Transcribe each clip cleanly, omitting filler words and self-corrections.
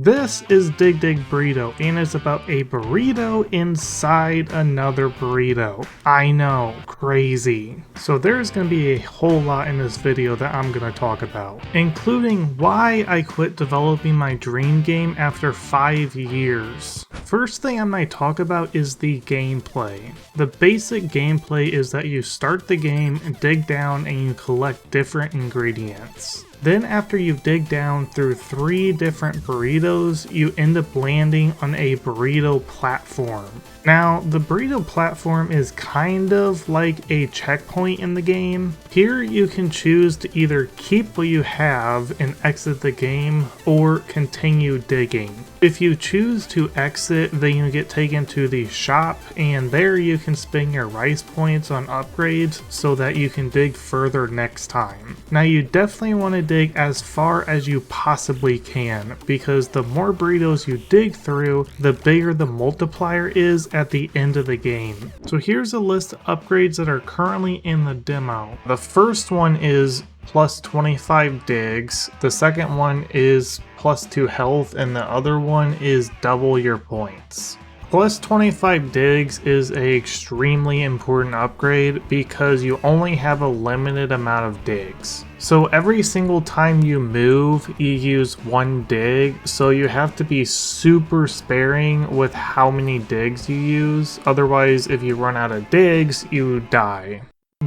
This is Dig Dig Burrito, and it's about a burrito inside another burrito. I know, crazy. So there's going to be a whole lot in this video that I'm going to talk about, including why I quit developing my dream game after 5 years. First thing I might talk about is the gameplay. The basic gameplay is that you start the game, dig down, and you collect different ingredients. Then after you dig down through 3 different burritos, you end up landing on a burrito platform. Now, the burrito platform is kind of like a checkpoint in the game. Here you can choose to either keep what you have and exit the game, or continue digging. If you choose to exit, then you get taken to the shop, and there you can spend your rice points on upgrades so that you can dig further next time. Now you definitely want to dig as far as you possibly can, because the more burritos you dig through, the bigger the multiplier is at the end of the game. So here's a list of upgrades that are currently in the demo. The first one is plus 25 digs, the second one is plus 2 health, and the other one is double your points. Plus 25 digs is an extremely important upgrade because you only have a limited amount of digs. So every single time you move, you use 1 dig, so you have to be super sparing with how many digs you use. Otherwise, if you run out of digs, you die.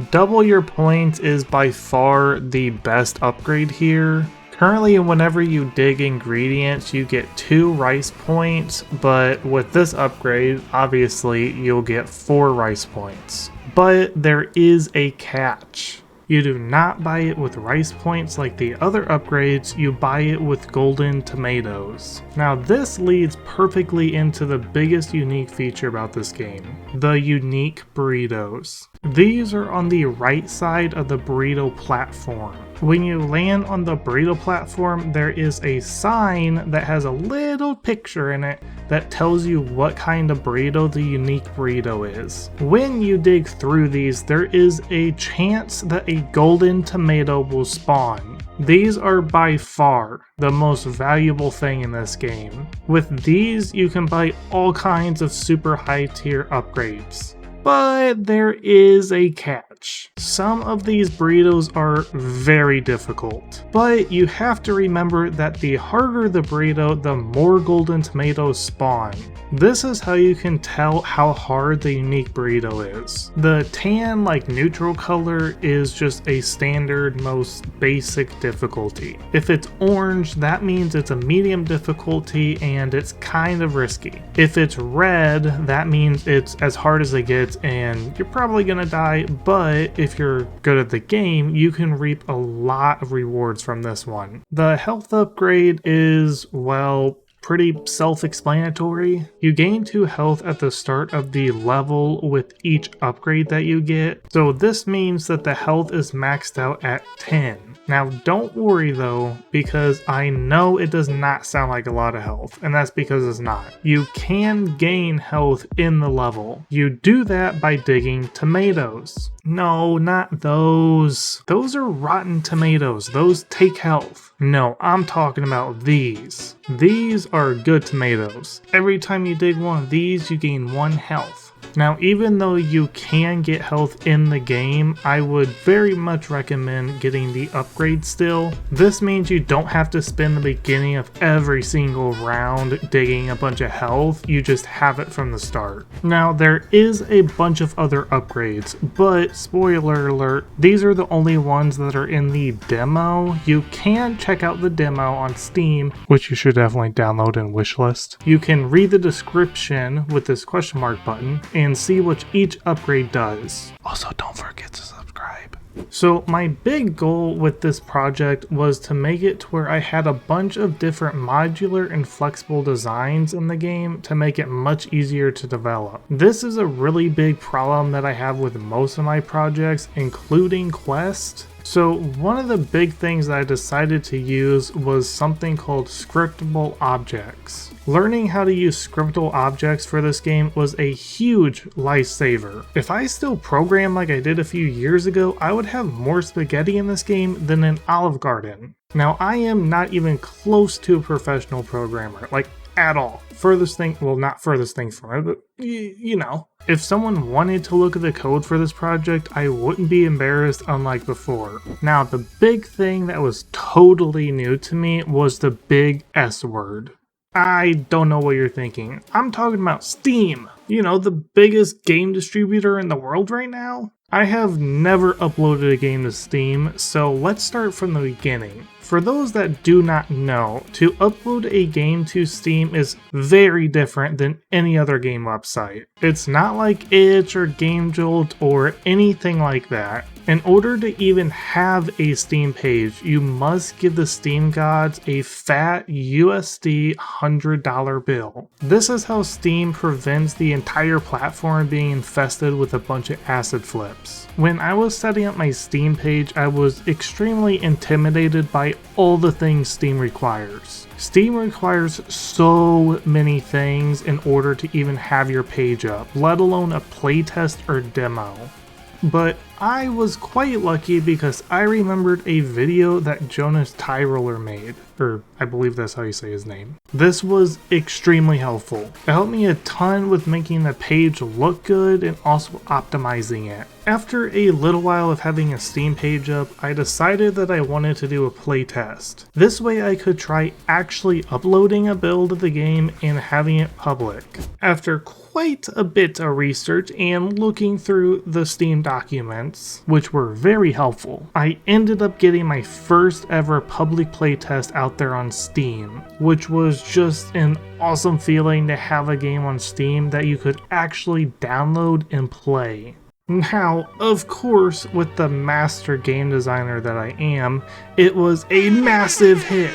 Double your points is by far the best upgrade here. Currently, whenever you dig ingredients, you get 2 rice points, but with this upgrade, obviously, you'll get 4 rice points. But there is a catch. You do not buy it with rice points like the other upgrades, you buy it with golden tomatoes. Now this leads perfectly into the biggest unique feature about this game, the unique burritos. These are on the right side of the burrito platform. When you land on the burrito platform, there is a sign that has a little picture in it that tells you what kind of burrito the unique burrito is. When you dig through these, there is a chance that a golden tomato will spawn. These are by far the most valuable thing in this game. With these, you can buy all kinds of super high tier upgrades. But there is a catch. Some of these burritos are very difficult, but you have to remember that the harder the burrito, the more golden tomatoes spawn. This is how you can tell how hard the unique burrito is. The tan, like neutral color, is just a standard, most basic difficulty. If it's orange, that means it's a medium difficulty and it's kind of risky. If it's red, that means it's as hard as it gets and you're probably gonna die, but if you're good at the game, you can reap a lot of rewards from this one. The health upgrade is, well, pretty self-explanatory. You gain 2 health at the start of the level with each upgrade that you get, so this means that the health is maxed out at 10. Now don't worry though, because I know it does not sound like a lot of health, and that's because it's not. You can gain health in the level. You do that by digging tomatoes. No, not those. Those are rotten tomatoes. Those take health. No, I'm talking about these. These are good tomatoes. Every time you dig one of these, you gain 1 health. Now, even though you can get health in the game, I would very much recommend getting the upgrade still. This means you don't have to spend the beginning of every single round digging a bunch of health, you just have it from the start. Now, there is a bunch of other upgrades, but spoiler alert, these are the only ones that are in the demo. You can check out the demo on Steam, which you should definitely download and wishlist. You can read the description with this question mark button and see what each upgrade does. Also, don't forget to subscribe. So my big goal with this project was to make it to where I had a bunch of different modular and flexible designs in the game to make it much easier to develop. This is a really big problem that I have with most of my projects, including Quest. So one of the big things that I decided to use was something called scriptable objects. Learning how to use scriptable objects for this game was a huge lifesaver. If I still program like I did a few years ago, I would have more spaghetti in this game than an Olive Garden. Now I am not even close to a professional programmer, like at all. Furthest thing, well, not furthest thing from it, but you know. If someone wanted to look at the code for this project, I wouldn't be embarrassed unlike before. Now, the big thing that was totally new to me was the big S word. I don't know what you're thinking. I'm talking about Steam. You know, the biggest game distributor in the world right now? I have never uploaded a game to Steam, so let's start from the beginning. For those that do not know, to upload a game to Steam is very different than any other game website. It's not like Itch or GameJolt or anything like that. In order to even have a Steam page, you must give the Steam gods a fat USD $100 bill. This is how Steam prevents the entire platform being infested with a bunch of acid flips. When I was setting up my Steam page, I was extremely intimidated by all the things Steam requires. Steam requires so many things in order to even have your page up, let alone a playtest or demo. But I was quite lucky because I remembered a video that Jonas Tyroller made, or I believe that's how you say his name. This was extremely helpful. It helped me a ton with making the page look good and also optimizing it. After a little while of having a Steam page up, I decided that I wanted to do a playtest. This way I could try actually uploading a build of the game and having it public. After quite a bit of research and looking through the Steam documents, which were very helpful, I ended up getting my first ever public playtest out there on Steam, which was just an awesome feeling to have a game on Steam that you could actually download and play. Now, of course, with the master game designer that I am, it was a massive hit.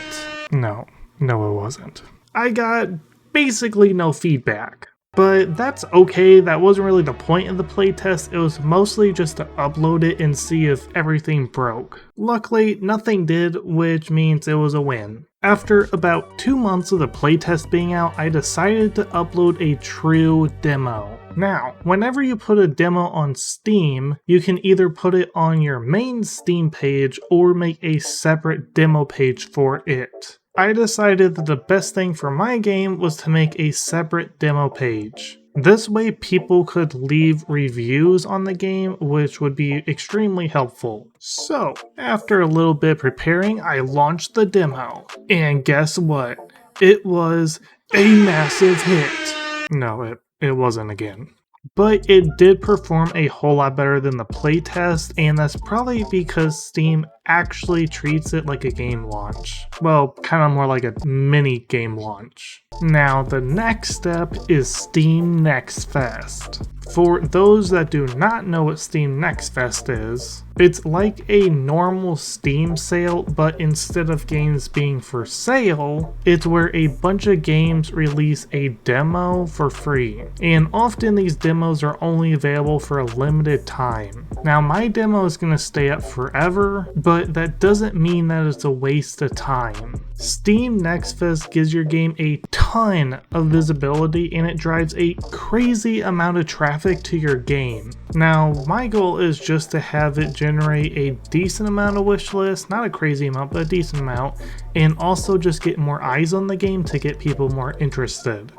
No, it wasn't. I got basically no feedback. But that's okay, that wasn't really the point of the playtest, it was mostly just to upload it and see if everything broke. Luckily, nothing did, which means it was a win. After about 2 months of the playtest being out, I decided to upload a true demo. Now, whenever you put a demo on Steam, you can either put it on your main Steam page or make a separate demo page for it. I decided that the best thing for my game was to make a separate demo page. This way people could leave reviews on the game, which would be extremely helpful. So, after a little bit preparing, I launched the demo. And guess what? It was a massive hit. No, it wasn't again. But it did perform a whole lot better than the playtest, and that's probably because Steam actually treats it like a game launch. Well, kind of more like a mini game launch. Now, the next step is Steam Next Fest. For those that do not know what Steam Next Fest is, it's like a normal Steam sale, but instead of games being for sale, it's where a bunch of games release a demo for free. And often these demos are only available for a limited time. Now, my demo is going to stay up forever, but that doesn't mean that it's a waste of time. Steam Next Fest gives your game a ton of visibility and it drives a crazy amount of traffic to your game. Now, my goal is just to have it generate a decent amount of wish lists, not a crazy amount, but a decent amount, and also just get more eyes on the game to get people more interested.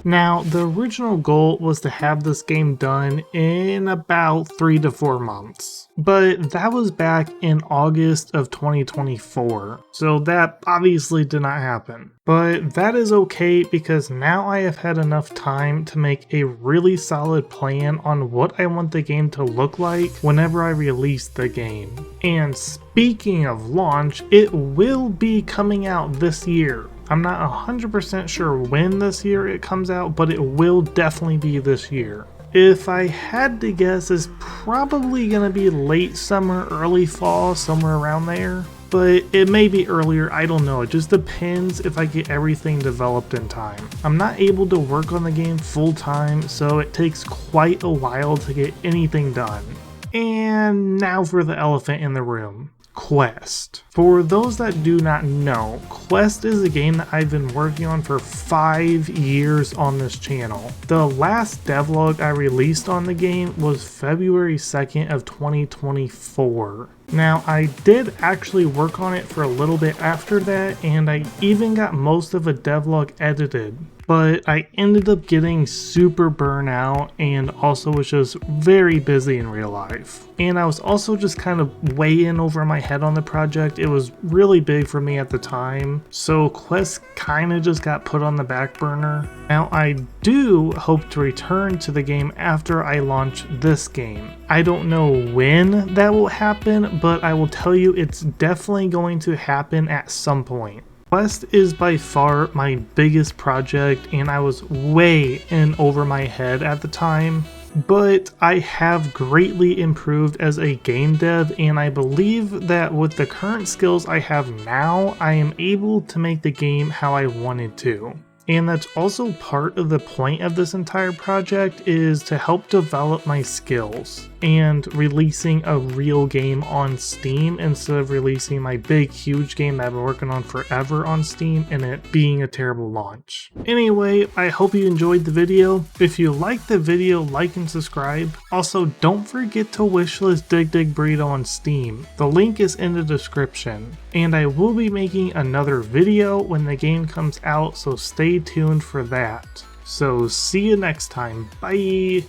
Now, the original goal was to have this game done in about 3 to 4 months, but that was back in August of 2024, so that obviously did not happen. But that is okay because now I have had enough time to make a really solid plan on what I want the game to look like whenever I release the game. And speaking of launch, it will be coming out this year. I'm not 100% sure when this year it comes out, but it will definitely be this year. If I had to guess, it's probably going to be late summer, early fall, somewhere around there. But it may be earlier, I don't know, it just depends if I get everything developed in time. I'm not able to work on the game full time, so it takes quite a while to get anything done. And now for the elephant in the room. Quest. For those that do not know, Quest is a game that I've been working on for 5 years on this channel. The last devlog I released on the game was February 2nd of 2024. Now, I did actually work on it for a little bit after that, and I even got most of a devlog edited. But I ended up getting super burnt out and also was just very busy in real life. And I was also just kind of way in over my head on the project. It was really big for me at the time, so Quest kind of just got put on the back burner. Now I do hope to return to the game after I launch this game. I don't know when that will happen, but I will tell you it's definitely going to happen at some point. Quest is by far my biggest project, and I was way in over my head at the time, but I have greatly improved as a game dev, and I believe that with the current skills I have now, I am able to make the game how I wanted to. And that's also part of the point of this entire project, is to help develop my skills and releasing a real game on Steam instead of releasing my big huge game that I've been working on forever on Steam and it being a terrible launch. Anyway, I hope you enjoyed the video. If you liked the video, like and subscribe. Also, don't forget to wishlist Dig Dig Burrito on Steam. The link is in the description. And I will be making another video when the game comes out, so stay tuned for that. So see you next time. Bye!